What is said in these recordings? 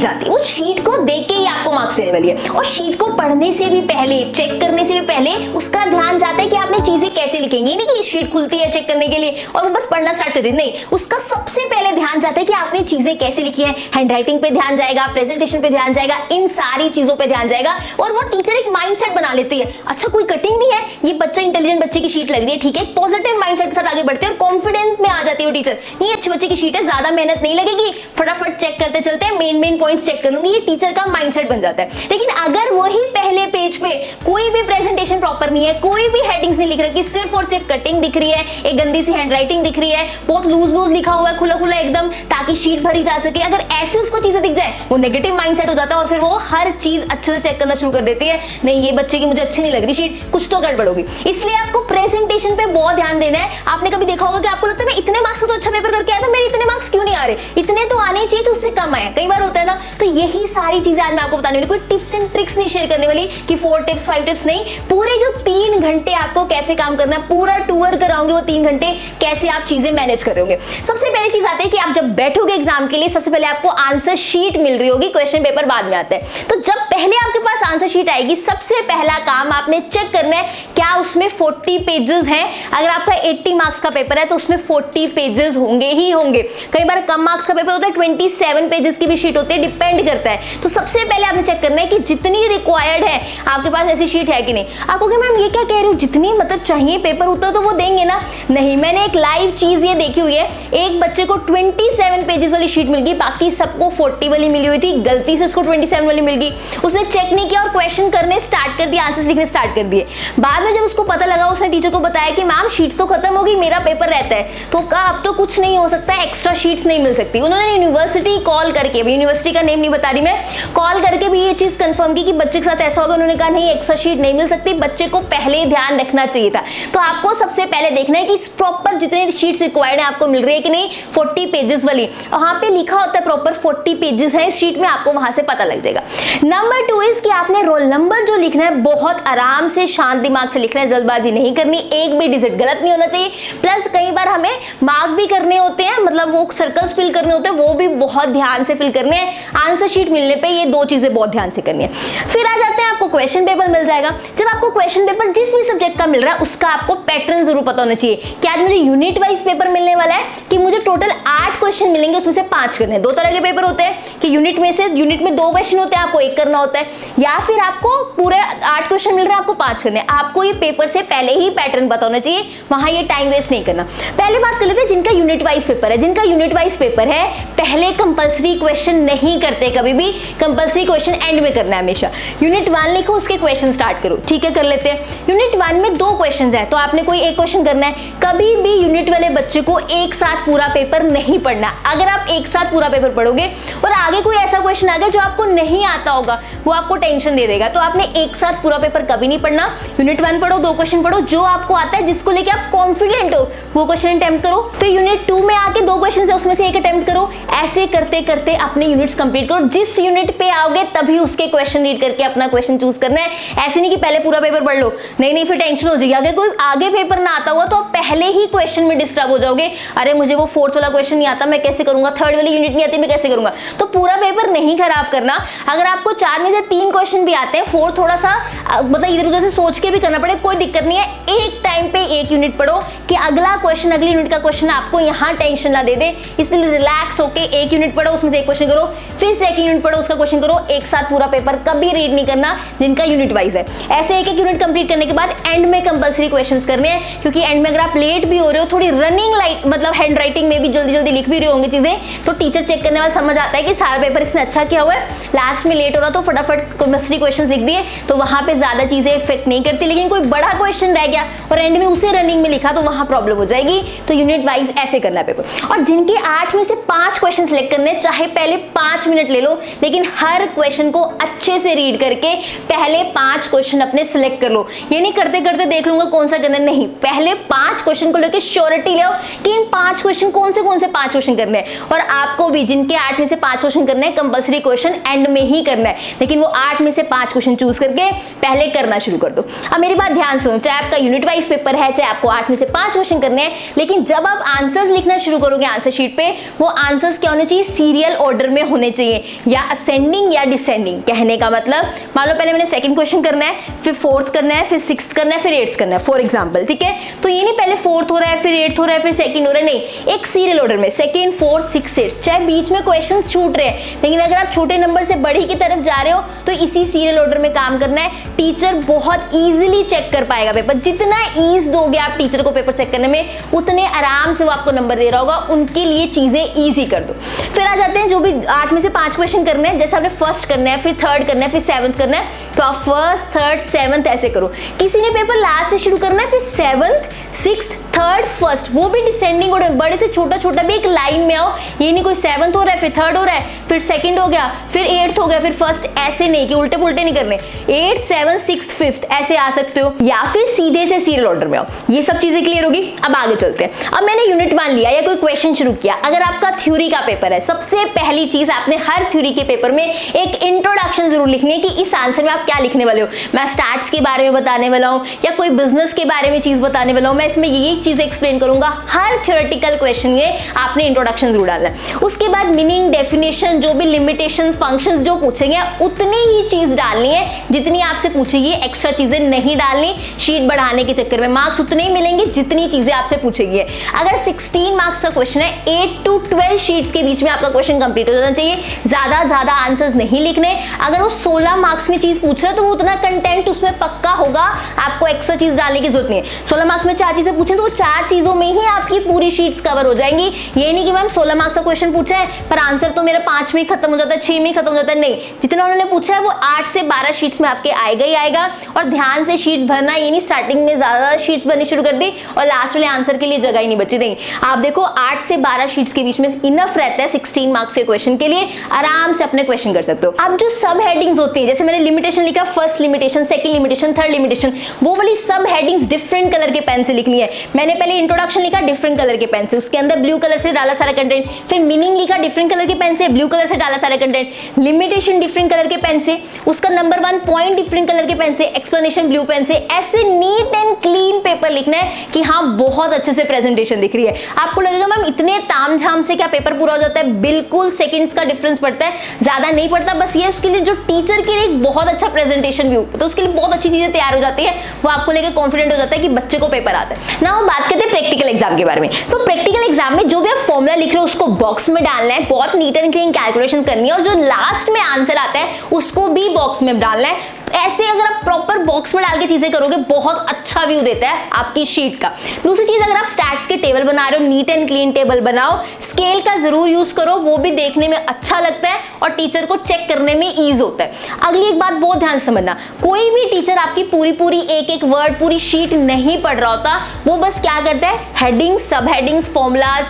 जाती, उस शीट को देख के ही आपको मार्क्स देने वाली है। और शीट को पढ़ने से भी पहले, चेक करने से भी पहले उसका ध्यान जाता है कि आपने चीजें कैसे लिखेंगे। नहीं कि शीट खुलती है चेक करने के लिए और बस पढ़ना स्टार्ट कर देते, नहीं, उसका सबसे पहले ध्यान जाता है कि आपने चीजें कैसे लिखी है। हैंडराइटिंग पे ध्यान जाएगा, प्रेजेंटेशन पे ध्यान जाएगा, इन सारी चीजों पे ध्यान जाएगा। और वो टीचर एक माइंडसेट बना लेती है, अच्छा कोई कटिंग नहीं है, ये बच्चा इंटेलिजेंट बच्चे की शीट लग रही है, ठीक है, पॉजिटिव माइंडसेट के साथ आगे बढ़ते हैं और कॉन्फिडेंस में आ जाती है टीचर, नहीं अच्छे बच्चे की शीट है, ज्यादा मेहनत नहीं लगेगी, फटाफट चेक करते चलते हैं, मेन पॉइंट्स चेक कर लूंगी, ये टीचर का माइंडसेट बन जाता है। लेकिन अगर वही पहले पेज पे कोई भी प्रेजेंटेशन प्रॉपर नहीं है, कोई भी हेडिंग्स नहीं लिख रखी, सिर्फ और सिर्फ कटिंग दिख रही है, एक गंदी सी हैंडराइटिंग दिख रही है, बहुत लूज लिखा हुआ है, खुला खुला एकदम, ताकि शीट भरी जा सके, अगर ऐसे उसको चीजें दिख जाए, वो नेगेटिव माइंडसेट हो जाता है और फिर वो हर चीज अच्छे से चेक करना शुरू कर देती है, नहीं ये बच्चे की मुझे अच्छी नहीं लग रही शीट, कुछ तो गड़बड़ होगी। इसलिए आपको प्रेजेंटेशन पे बहुत ध्यान देना है। आपने कभी देखा होगा कि आपको लगता है मैं इतने मार्क्स का तो अच्छा पेपर करके आया था, मेरे इतने मार्क्स क्यों नहीं आ रहे, इतने तो आने चाहिए तो उससे कम आया, कई बार होता है ना। तो यही सारी चीजें आज मैं आपको बताने वाली, कोई टिप्स एंड ट्रिक्स नहीं शेयर करने वाली कि 4 टिप्स 5 टिप्स नहीं, पूरे जो 3 घंटे आपको कैसे काम करना है, पूरा टूर कराऊंगी, वो 3 घंटे कैसे आप चीजें मैनेज कर रहे होंगे। सबसे पहली चीज आती है कि आप जब बैठोगे एग्जाम के लिए, सबसे पहले आपको आंसर शीट मिल रही होगी, क्वेश्चन पेपर बाद में आता है। तो जब पहले आपके पास आंसर शीट आएगी, सबसे पहला काम आपने चेक करना है क्या उसमें 40 पेजेस हैं। अगर आपका 80 मार्क्स का पेपर है तो उसमें 40 पेजेस होंगे ही होंगे। कई बार कम मार्क्स का पेपर होता है, 27 पेजेस की भी शीट होती है, डिपेंड करता है। तो सबसे पहले आपने चेक करना है कि जितनी रिक्वायर्ड है आपके पास ऐसी शीट है कि नहीं। आपको क्या मैम ये क्या कह रही हूँ, जितनी मतलब चाहिए पेपर उतना तो वो देंगे ना, नहीं, मैंने एक लाइव चीज ये देखी हुई है, एक बच्चे को 27 पेजेस वाली शीट मिल गई, बाकी सबको 40 वाली मिली हुई थी, गलती से उसको 27 वाली मिल गई, उसने चेक नहीं किया और क्वेश्चन करने स्टार्ट कर दिया, आंसर्स लिखने स्टार्ट कर दिए। बाद में जब उसको पता लगा, उसने टीचर को बताया कि मैम शीट्स तो खत्म हो गई, मेरा पेपर रहता है, तो कहा अब तो कुछ नहीं हो सकता, एक्स्ट्रा शीट्स नहीं मिल सकती। उन्होंने यूनिवर्सिटी कॉल करके, यूनिवर्सिटी का नेम नहीं बता रही मैं, कॉल करके भी ये चीज कंफर्म की कि बच्चे के साथ ऐसा होगा, उन्होंने कहा नहीं एक्स्ट्रा शीट नहीं मिल सकती, बच्चे को पहले ध्यान रखना चाहिए था। तो आपको सबसे पहले देखना है कि प्रॉपर जितने शीट्स रिक्वायर्ड है आपको मिल रही है कि नहीं, 40 पेजेस वाली, वहां पे लिखा होता है प्रॉपर 40 पेजेस है इस शीट में, आपको वहां से पता लग जाएगा। नंबर 2 इज कि आपने रोल नंबर जो लिखना है बहुत आराम से शांत दिमाग से लिखना है, जल्दबाजी नहीं करनी, एक भी डिजिट गलत नहीं होना चाहिए। प्लस कई बार हमें मार्क भी करने होते हैं, मतलब वो सर्कल्स फिल करने होते हैं, वो भी बहुत ध्यान से फिल करने हैं। आंसर शीट मिलने पे ये 2 चीजें बहुत ध्यान से करनी है। फिर आ जाते हैं आपको क्वेश्चन पेपर मिल जाएगा। जब आपको क्वेश्चन पेपर जिस भी सब्जेक्ट का मिल रहा है उसका आपको पैटर्न जरूर पता होना चाहिए कि आज मुझे यूनिट वाइज पेपर मिलने वाला है कि मुझे टोटल 8 क्वेश्चन मिलेंगे, उसमें से 5 करने हैं। 2 तरह के पेपर होते हैं कि यूनिट में 2 क्वेश्चन होते हैं, आपको 1 करना होता है, या फिर आपको पूरे 8 क्वेश्चन मिल रहे हैं, आपको 5 करने हैं। आपको ये पेपर से पहले ही पैटर्न पता होना चाहिए, वहां ये टाइम वेस्ट नहीं करना। पहले बात कर लेते हैं जिनका यूनिट वाइज पेपर है। जिनका यूनिट वाइज पेपर है पहले कंपल्सरी क्वेश्चन नहीं करते, कभी भी कंपल्सरी क्वेश्चन एंड में करना है हमेशा। यूनिट 1 लिखो, उसके क्वेश्चन स्टार्ट करो, ठीक है, कर लेते हैं। यूनिट 1 में 2 क्वेश्चन है तो आपने कोई एक क्वेश्चन करना है। कभी भी यूनिट वाले बच्चे को एक साथ पूरा पेपर नहीं पढ़ना। अगर आप एक साथ पूरा पेपर पढ़ोगे और आगे कोई ऐसा क्वेश्चन आ गया जो आपको नहीं आता होगा, वो आपको टेंशन दे देगा। तो आपने एक साथ पूरा पेपर कभी नहीं पढ़ना। यूनिट 1 पढ़ो, 2 क्वेश्चन पढ़ो, जो आपको आता है, जिसको लेके आप कॉन्फिडेंट हो, वो क्वेश्चन अटेम्प्ट करो। फिर यूनिट 2 में आके 2 क्वेश्चन है, उसमें से एक अटेम्प्ट करो। ऐसे करते करते अपने यूनिट्स कंप्लीट करो। जिस यूनिट पे आओगे तभी उसके क्वेश्चन रीड करके अपना क्वेश्चन चूज करना है। ऐसे नहीं कि पहले पूरा पेपर पढ़ लो, नहीं फिर टेंशन हो जाएगी। अगर कोई आगे पेपर ना आता हुआ तो आप पहले ही क्वेश्चन में डिस्टर्ब हो जाओगे, अरे मुझे वो 4th वाला क्वेश्चन नहीं आता, मैं कैसे करूंगा, 3rd वाली यूनिट नहीं आती, मैं कैसे करूंगा। तो पूरा पेपर नहीं खराब करना। अगर आपको 4 में से 3 क्वेश्चन भी आते हैं, 4 थोड़ा सा मतलब इधर उधर से सोच के भी करना पड़े, कोई दिक्कत नहीं है। एक टाइम पे एक यूनिट पढ़ो कि अगला क्वेश्चन, अगली यूनिट का क्वेश्चन आपको यहाँ टेंशन ना दे दे, इसलिए रिलैक्स होके एक यूनिट पढ़ो, उसमें से एक क्वेश्चन करो, फिर सेकंड यूनिट पढ़ो, उसका क्वेश्चन करो। एक साथ पूरा पेपर कभी रीड नहीं करना जिनका यूनिट वाइज है। ऐसे एक यूनिट कंप्लीट करने के बाद एंड में कंपल्सरी क्वेश्चंस करने हैं, क्योंकि एंड में अगर आप लेट भी हो रहे हो, थोड़ी रनिंग लाइट मतलब हैंड राइटिंग में भी जल्दी जल्दी लिख भी रहे होंगे चीजें, तो टीचर चेक करने वाला समझ आता है कि सारा पेपर इसने अच्छा किया हुआ है, लास्ट में लेट हो रहा तो फटाफट कंपल्सरी क्वेश्चंस लिख दिए, तो वहां पे ज्यादा चीजें इफेक्ट नहीं करती। लेकिन कोई बड़ा क्वेश्चन रह गया और एंड में उसे रनिंग में लिखा तो वहां प्रॉब्लम हो जाएगी। तो यूनिट वाइज ऐसे करना है पेपर। और जिनके 8 में से 5 क्वेश्चन सिलेक्ट करने, चाहे पहले 5 मिनट ले लो, लेकिन हर क्वेश्चन को अच्छे से रीड करके पहले 5 क्वेश्चन अपने सिलेक्ट कर लो। ये नहीं करते करते देख लूंगा कौन सा करना है, नहीं, पहले 5 क्वेश्चन को लेकर श्योरिटी ले कि इन 5 क्वेश्चन कौन से 5 क्वेश्चन करने हैं। और आपको भी जिनके 8 में से 5 क्वेश्चन करने हैं, कंपल्सरी क्वेश्चन एंड में ही करना है, लेकिन वो 8 में से 5 क्वेश्चन चूज करके पहले करना शुरू कर दो। अब मेरी बात ध्यान सुनो, चाहे आपका यूनिट वाइज पेपर है, चाहे आपको 8 में से 5 क्वेश्चन करने हैं, लेकिन जब आप आंसर्स लिखना शुरू करोगे आंसर शीट पे, वो आंसर्स क्या होने चाहिए, सीरियल ऑर्डर में होने चाहिए, या असेंडिंग या डिसेंडिंग। कहने का मतलब, मान लो पहले मैंने सेकंड क्वेश्चन करना है, फिर फोर्थ करना है, फिर सिक्स्थ करना है, फिर एट्थ करना है, फॉर एग्जांपल, ठीक है। तो ये नहीं पहले फोर्थ हो रहा है, फिर एट्थ हो रहा है, फिर सेकंड हो रहा है, नहीं, एक सीरियल ऑर्डर में सेकंड, फोर्थ, सिक्स्थ, एट्थ। चाहे बीच में क्वेश्चंस छूट रहे हैं, लेकिन अगर आप छोटे नंबर से बड़ी की तरफ जा रहे हो तो इसी सीरियल ऑर्डर में काम करना है। टीचर बहुत इजीली चेक कर पाएगा पेपर। जितना ईज दोगे आप टीचर को पेपर चेक करने में, उतने आराम से वो आपको नंबर दे रहा होगा। उनके लिए चीजें ईजी कर दो। फिर आ जाते हैं जो भी 8 में से 5 क्वेश्चन करने हैं, जैसे आपने फर्स्ट करना है, फिर थर्ड करना है, फिर सेवंथ करना है, तो आप फर्स्ट, थर्ड, सेवंथ ऐसे करो। किसी ने पेपर लास्ट से शुरू करना है, फिर सेवंथ, सिक्स्थ, थर्ड, फर्स्ट, वो भी डिसेंडिंग ऑर्डर में, बड़े से छोटा छोटा भी एक लाइन में आओ। ये नहीं कोई सेवंथ हो रहा है, फिर थर्ड हो रहा है, फिर सेकंड हो गया, फिर एट्थ हो गया, फिर फर्स्ट, ऐसे नहीं कि उल्टे पुल्टे नहीं करने। 8, 7, 6, 5 ऐसे आ सकते हो, या फिर सीधे से सीरियल ऑर्डर में आओ। ये सब चीजें क्लियर होगी। अब आगे चलते हैं। अब मैंने यूनिट 1 लिया या कोई क्वेश्चन शुरू किया। अगर आपका थ्योरी का पेपर है, सबसे पहली चीज आपने हर थ्योरी के पेपर में एक इंट्रोडक्शन जरूर लिखनी है कि इस आंसर में आप क्या लिखने वाले हो। मैं स्टार्ट्स के बारे में बताने वाला हूं या कोई बिजनेस के बारे में चीज बताने वाला हूं, मैं इसमें ये चीजें एक्सप्लेन करूंगा। हर थ्योरेटिकल क्वेश्चन में आपने इंट्रोडक्शन जरूर डालना है। उसके बाद मीनिंग, डेफिनेशन, जो भी लिमिटेशंस, फंक्शंस जो पूछेंगे उतनी ही चीज डालनी है जितनी आपसे पूछेगी। एक्स्ट्रा चीजें नहीं डालनी। शीट बढ़ाने के चक्कर में मार्क्स उतने ही मिलेंगे जितनी चीजें आपसे पूछेगी। अगर 16 मार्क्स का क्वेश्चन है, 8 to 12 शीट्स के बीच में आपका क्वेश्चन कंप्लीट हो जाना चाहिए। ज्यादा आंसर्स नहीं लिखने। अगर वो 16 मार्क्स में चीज पूछ रहा है तो वो उतना कंटेंट उसमें पक्का होगा, आपको एक्स्ट्रा चीज डालने की जरूरत नहीं है। 16 मार्क्स में 4 चीजें पूछे तो वो 4 चीजों में ही आपकी पूरी शीट्स कवर हो जाएंगी। ये नहीं कि मैम 16 मार्क्स का क्वेश्चन पूछा है पर आंसर तो मेरा 5 में ही खत्म हो जाता है, 6 में ही खत्म हो जाता है। नहीं, जितना उन्होंने पूछा है वो 8 से 12 शीट्स में आपके आएगा ही आएगा। और ध्यान से शीट्स भरना, ये नहीं स्टार्टिंग में ज्यादा शीट्स भरनी शुरू कर दी और लास्ट वाले आंसर के लिए जगह ही नहीं बची। नहीं, आप देखो 8 से 12 शीट्स के बीच में इनफ रहता है 16 मार्क्स के क्वेश्चन के लिए। आराम से अपने क्वेश्चन कर सकते हो। अब जो सब हेडिंग्स होती है, जैसे मैंने लिमिटेशन लिखा, first limitation, second limitation, third limitation, वो वाली सब हेडिंग्स डिफरेंट कलर के पेन से लिखनी है। मैंने पहले इंट्रोडक्शन लिखा डिफरेंट कलर के पेन से, उसके अंदर ब्लू कलर से डाला सारा कंटेंट, फिर मीनिंग लिखा डिफरेंट कलर के पेन से, ब्लू कलर से डाला सारा कंटेंट, लिमिटेशन डिफरेंट कलर के पेन से, उसका नंबर 1 पॉइंट डिफरेंट कलर के पेन से, एक्सप्लेनेशन ब्लू पेन से। ऐसे नीट एंड क्लीन पेपर लिखना है कि हाँ बहुत अच्छे से प्रेजेंटेशन दिख रही है। आपको लगेगा मैम इतने तामझाम से क्या पेपर पूरा हो जाता है? बिल्कुल सेकंड्स का डिफरेंस पड़ता है, ज्यादा नहीं पड़ता। बस ये उसके लिए जो टीचर के लिए एक बहुत अच्छा प्रेजेंटेशन भी हो तो उसके लिए बहुत अच्छी चीजें तैयार हो जाती है, वो आपको लेकर कॉन्फिडेंट हो जाता है कि बच्चे को पेपर आता है ना। हम बात करते हैं प्रैक्टिकल एग्जाम के बारे में। तो प्रैक्टिकल एग्जाम में जो भी आप फॉर्मूला लिख रहे हो उसको बॉक्स में डालना है, बहुत नीट एंड क्लीन कैलकुलेशन करनी है, और जो लास्ट में आंसर आता है उसको भी बॉक्स में डालना है। ऐसे अगर आप प्रॉपर बॉक्स में डाल के चीजें करोगे बहुत अच्छा व्यू देता है आपकी शीट का। दूसरी चीज, अगर आप स्टैट्स के टेबल बना रहे हो, नीट एंड क्लीन टेबल बनाओ, स्केल का जरूर यूज करो, वो भी देखने में अच्छा लगता है और टीचर को चेक करने में ईज होता है। अगली एक बात बहुत ध्यान से समझना, कोई भी टीचर आपकी पूरी एक वर्ड, पूरी शीट नहीं पढ़ रहा होता। वो बस क्या करता है, हेडिंग्स, सब हेडिंग्स, फॉर्मूलाज,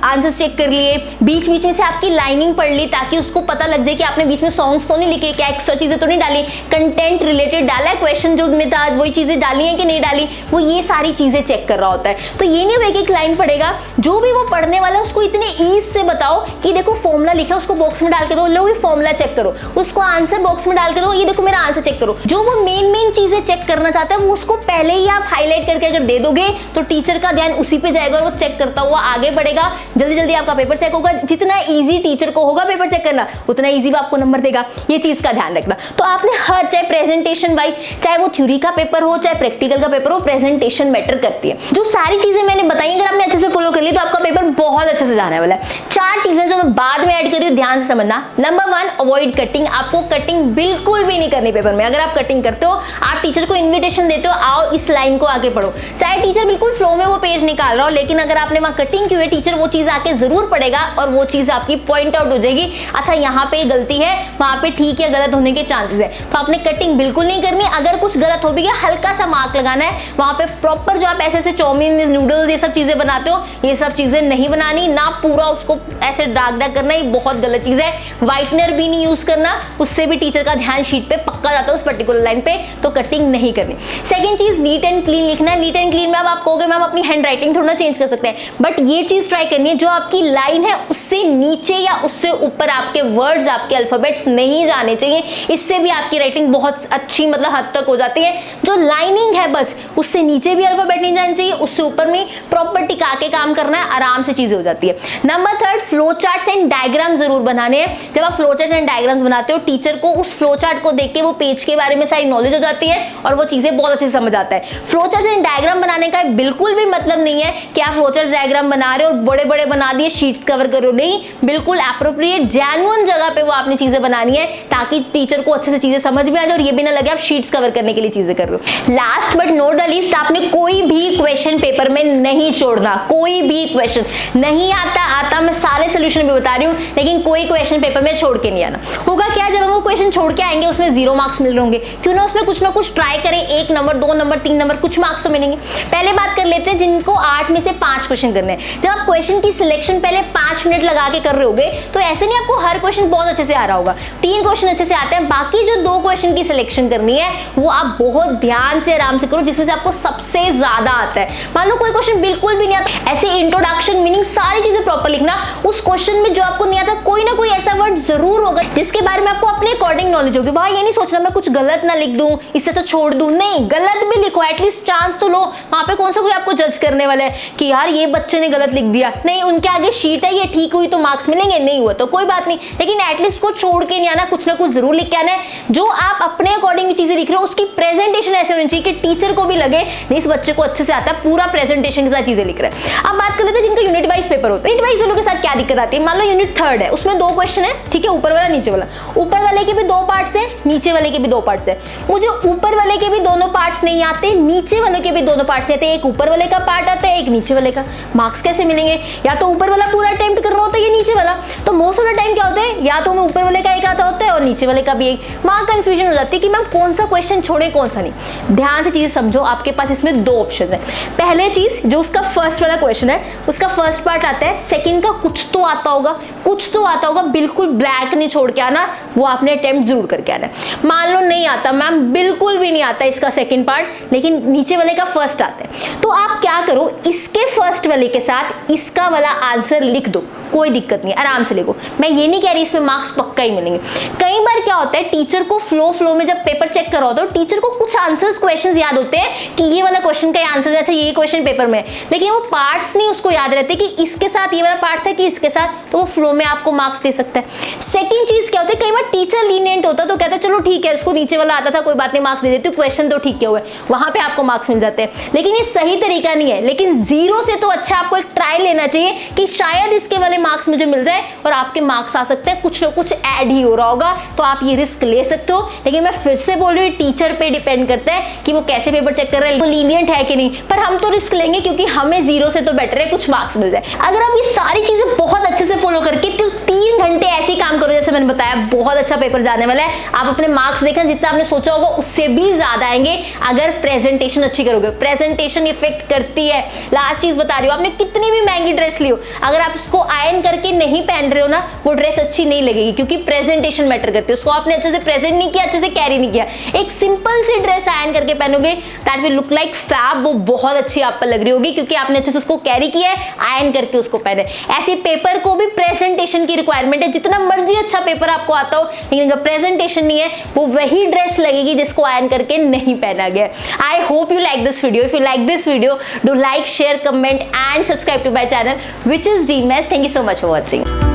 आंसर चेक कर लिए, बीच बीच में से आपकी लाइनिंग पढ़ ली ताकि उसको पता लग जाए कि आपने बीच में सॉन्ग्स तो नहीं लिखे, क्या एक्स्ट्रा चीजें तो नहीं डाली, कंटेंट रिलेटेड डाला है, क्वेश्चन जो में था वही चीजें डाली है कि नहीं डाली, वो ये सारी चीजें चेक कर रहा होता है। तो ये नहीं एक लाइन पढ़ेगा, जो भी वो पढ़ने वाला है उसको इतने ईज से बताओ कि देखो फॉर्मूला लिखा है उसको बॉक्स में डाल के दो, लो ये फॉर्मूला चेक करो, उसको आंसर बॉक्स में डाल के दो, ये देखो मेरा आंसर चेक करो। जो वो मेन चीजें चेक करना चाहता है वो उसको पहले ही आप हाईलाइट करके अगर दे दोगे तो टीचर का ध्यान उसी पे जाएगा और वो चेक करता हुआ आगे बढ़ेगा। जल्दी आपका पेपर चेक होगा। जितना ईजी टीचर को होगा पेपर चेक करना, उतना ईजी वो आपको नंबर देगा। ये चीज का ध्यान रखना। तो आपने हर, चाहे प्रेजेंटेशन वाइज, चाहे वो थ्योरी का पेपर हो चाहे प्रैक्टिकल का पेपर हो, प्रेजेंटेशन मैटर करती है। जो सारी चीजें मैंने बताई अगर आपने अच्छे से फॉलो कर ली तो आपका पेपर बहुत अच्छे से जाने वाला है। 4 चीजें जो मैं बाद में ऐड कर रही हूं, ध्यान से समझना। Number 1, avoid cutting. आपको कटिंग बिल्कुल भी नहीं करनी पेपर में। अगर आप कटिंग करते हो, आप टीचर को इन्विटेशन देते हो, आओ इस लाइन को आगे पढ़ो, चाहे टीचर बिल्कुल फ्लो में वो पेज निकाल रहा हो, लेकिन अगर आपने वहां कटिंग की हुई, टीचर वो चीज आके जरूर पढ़ेगा और वो चीज आपकी पॉइंट आउट हो जाएगी। अच्छा यहाँ पे गलती है, वहां पे ठीक है, गलत होने के चांसेस है। तो आपने कटिंग बिल्कुल नहीं करनी। अगर कुछ गलत हो भी गया, हल्का सा मार्क लगाना है। वहां पे प्रॉपर जो आप ऐसे चाउमीन, नूडल्स, ये सब चीजें बनाते हो, ये सब चीजें नहीं बनानी, ना पूरा उसको ऐसे डार्क करना, ये बहुत गलत चीज है। व्हाइटनर भी नहीं यूज करना, उससे भी टीचर का ध्यान शीट पे पक्का जाता है उस पर्टिकुलर लाइन पे, तो कटिंग नहीं करनी। सेकंड चीज, नीट एंड क्लीन लिखना है। नीट एंड क्लीन में अब आप कहोगे मैम अपनी हैंड राइटिंग थोड़ा चेंज कर सकते हैं, बट ये चीज ट्राई करनी है जो आपकी लाइन है उससे नीचे या उससे ऊपर आपके वर्ड्स, आपके अल्फाबेट्स नहीं जाने चाहिए। इससे भी आपकी राइटिंग बहुत अच्छी मतलब हद तक हो जाती है। जो लाइनिंग है बस उससे नीचे भी अल्फाबेट नहीं जाने चाहिए, उससे ऊपर में प्रॉपर टिका के काम करना है, आराम से चीजें हो जाती है। Number third, flow charts and diagram जरूर बनाने हैं। जब आप फ्लो चार्ट्स एंड डायग्राम्स बनाते हो, टीचर को उस फ्लो चार्ट को देख के वो पेज के बारे में सारी नॉलेज हो जाती है और वो चीजें बहुत अच्छे से समझ आता है। फ्लो चार्ट्स एंड डायग्राम बनाने का बिल्कुल भी मतलब नहीं है कि आप फ्लो चार्ट्स डायग्राम बना रहे हो और बड़े बड़े बना दिए, शीट्स कवर करो, नहीं, बिल्कुल एप्रोप्रिएट जेन्युइन जगह पे वो आपने चीजें बनानी है ताकि टीचर को अच्छे से चीजें समझ में आ जाए और ये भी ना लगे आप शीट्स कवर करने के लिए चीजें कर रहे हो। Last but not the least, आपने कोई भी क्वेश्चन पेपर में नहीं छोड़ना। कोई भी क्वेश्चन नहीं आता, मैं सारे सोल्यूशन भी बता रही हूँ, लेकिन कोई क्वेश्चन पेपर में छोड़ के नहीं आना। होगा क्या, जब हम वो क्वेश्चन छोड़ के आएंगे उसमें 0 मार्क्स मिल रहे होंगे, क्यों ना उसमें कुछ ना कुछ ट्राई करें, 1 नंबर 2 नंबर 3 नंबर कुछ मार्क्स तो मिलेंगे। पहले बात कर लेते हैं जिनको 8 में से 5 क्वेश्चन करने हैं। जब आप क्वेश्चन की सिलेक्शन पहले 5 मिनट लगा के कर रहे होगे तो ऐसे नहीं आपको हर क्वेश्चन बहुत अच्छे से आ रहा होगा। 3 क्वेश्चन अच्छे से आते हैं, बाकी जो 2 क्वेश्चन की सिलेक्शन करनी है वो आप बहुत ध्यान से आराम से करो जिसमें से आपको सबसे ज्यादा आता है। मान लो कोई क्वेश्चन बिल्कुल भी नहीं आता, ऐसे इंट्रोडक्शन मीनिंग सारी चीजें प्रॉपर लिखना। उस क्वेश्चन में जो आपको नहीं आता कोई ना कोई ऐसा वर्ड जरूर होगा जिसके बारे में आपको अपने अकॉर्डिंग नॉलेज होगी। वहां ये नहीं सोचना मैं कुछ गलत ना लिख दूं, इससे तो छोड़ दूं, नहीं, गलत भी लिखो, एटलीस्ट चांस तो लो। वहां पे कौन सा कोई आपको जज करने वाला है कि यार ये बच्चे ने गलत लिख दिया, नहीं, उनके आगे शीट है, ये ठीक हुई तो मार्क्स मिलेंगे, नहीं हुआ तो कोई बात नहीं, लेकिन एटलीस्ट को छोड़ के नहीं आना, कुछ ना कुछ जरूर लिख के आना है। जो आप अपने अकॉर्डिंग चीजें लिख रहे हो उसकी प्रेजेंटेशन ऐसे होनी चाहिए कि टीचर को भी लगे नहीं इस बच्चे को अच्छे से आता है, पूरा प्रेजेंटेशन के साथ चीजें लिख रहे हैं। अब बात कर लेते हैं जिनका यूनिट वाइज पेपर होता है। यूनिट वाइज वालों के साथ क्या दिक्कत आती है, मान लो यूनिट 3 है, उसमें 2 क्वेश्चन है, ठीक है, ऊपर वाला नीचे वाला। ऊपर वाले के भी 2 पार्ट्स है, नीचे वाले के भी 2 पार्ट्स है। मुझे ऊपर वाले के भी दोनों पार्ट्स नहीं आते, नीचे वाले के भी दोनों पार्ट्स नहीं आते, एक ऊपर वाले का पार्ट आता है, एक नीचे वाले का। मार्क्स कैसे मिलेंगे, या तो ऊपर वाला पूरा अटेम्प्ट करना होता है या नीचे वाला। तो मोस्ट ऑफ द टाइम क्या होता है, या तो हमें ऊपर वाले का एक आता होता है और नीचे वाले का भी एक। वहां कंफ्यूजन हो जाती है कि मैम कौन सा क्वेश्चन छोड़े कौन सा नहीं। ध्यान से चीजें समझो, आपके पास इसमें 2 ऑप्शन है। पहले चीज जो उसका फर्स्ट वाला क्वेश्चन है उसका फर्स्ट पार्ट आता है, सेकंड का कुछ तो आता होगा, कुछ तो आता होगा, बिल्कुल ब्लैक नहीं छोड़ के आना, वो आपने अटेम्प्ट जरूर करके आना है। मान लो नहीं आता मैम, बिल्कुल भी नहीं आता इसका सेकंड पार्ट, लेकिन नीचे वाले का फर्स्ट आता है, तो आप क्या करो, इसके फर्स्ट वाले के साथ इसका वाला आंसर लिख दो, कोई दिक्कत नहीं, आराम से लिखो। मैं ये नहीं कह रही इसमें मार्क्स पक्का ही मिलेंगे। कई बार क्या होता है, टीचर को फ्लो में जब पेपर चेक करो तो टीचर को कुछ आंसर्स क्वेश्चंस याद होते हैं कि ये वाला क्वेश्चन का आंसर है, अच्छा ये क्वेश्चन पेपर में है, लेकिन वो पार्ट्स नहीं उसको याद रहते कि इसके साथ ये वाला पार्ट था कि इसके साथ, तो वो फ्लो में आपको मार्क्स दे सकता है। सेकंड चीज क्या होती है, कई बार टीचर लीनिएंट होता है तो कहता है चलो ठीक है इसको नीचे वाला आता था कोई बात नहीं मार्क्स दे देती हूँ, क्वेश्चन तो ठीक किया हुआ है, वहां पे आपको मार्क्स मिल जाते हैं। लेकिन ये सही तरीका नहीं है, लेकिन 0 से तो अच्छा आपको एक ट्रायल लेना चाहिए कि शायद इसके वाले मार्क्स मुझे मिल जाए और आपके मार्क्स आ सकते हैं, कुछ ना कुछ ऐड ही हो रहा होगा, तो आप ये रिस्क ले सकते हो। लेकिन मैं फिर से बोल रही हूँ टीचर पे डिपेंड करता है कि वो कैसे पेपर चेक कर रहे हैं, वो लीनिएंट है कि नहीं, पर हम तो रिस्क लेंगे क्योंकि हमें 0 से तो बेटर है कुछ मार्क्स मिल जाए। अगर आप ये सारी चीजें बहुत अच्छे से फॉलो करके 3 घंटे ऐसे काम करो जैसे मैंने बताया, बहुत अच्छा पेपर जाने वाला है। आप अपने मार्क्स देखें, जितना आपने सोचा होगा उससे भी ज्यादा आएंगे अगर प्रेजेंटेशन अच्छी करोगे। प्रेजेंटेशन इफेक्ट करती है। लास्ट चीज बता रही हूँ, आपने कितनी भी महंगी ड्रेस ली हो, अगर आप उसको आयरन करके नहीं पहन रहे हो ना, वो ड्रेस अच्छी नहीं लगेगी, क्योंकि प्रेजेंटेशन मैटर करती है। उसको आपने अच्छे से प्रेजेंट नहीं किया, अच्छे से कैरी नहीं किया। एक सिंपल सी ड्रेस आयरन करके पहनोगे, that will look like fab, वो बहुत अच्छी आप पर लग रही होगी क्योंकि आपने अच्छे से उसको कैरी किया है, आयरन करके उसको पहने। ऐसे पेपर को भी प्रेजेंटेशन की रिक्वायरमेंट है। जितना मर्जी अच्छा पेपर आपको आता हो, लेकिन अगर प्रेजेंटेशन नहीं है, वो वही ड्रेस लगेगी जिसको आयरन करके नहीं पहना गया। I hope you like this video. If you like this video, do like, share, comment and subscribe to my channel, which is DMS. Thank you so much for watching.